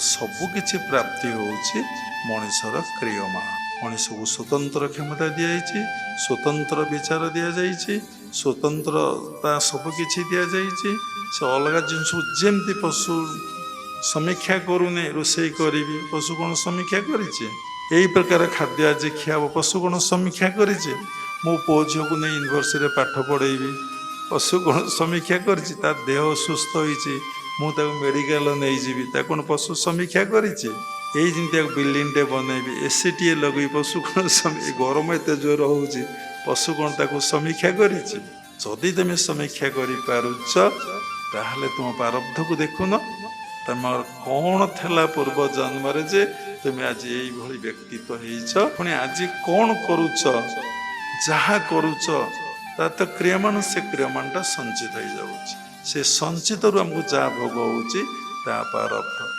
सबकिछि प्राप्ति होउछि मनुष्यर क्रियमा। मनुष्य को स्वतंत्र क्षमता दि जाइछि, स्वतंत्र विचार दि जाइछि, स्वतंत्रता सबकिछि दि जाइछि। से अलग जिनस जेमती पशु समीक्षा करूने रोषे करी पशु कौन समीक्षा करिछे यही प्रकार खाद्य आज खियाब पशु कौन समीक्षा करिछे। मो पुओ झील को नहीं यूनिवर्सिटी पाठ पढ़ेबी पशु कौन समीक्षा करिछे। ता देह सुस्थ होइछे मुझे मेडिकल नहीं जीवी ता कौन पशु समीक्षा करिछे। यही जमी बिल्डिंग टे बनैबी एसी टी लगे पशु कौन गरम एत जोर हो पशु कौन ताको समीक्षा करिछे। जदि तुम समीक्षा करिपारुछ ताहले तुम प्रारब्ध को देखुन तुम कौन थला पूर्व जन्म जे तुम आज यही व्यक्तित्व होइछ। पुणी आज कौन करुछ जहा करुछ ता तो क्रियमान से क्रियमानटा संचित हो जाउछि। से संचित रु हमको जहाँ भोग होउछि ता प्रारब्ध।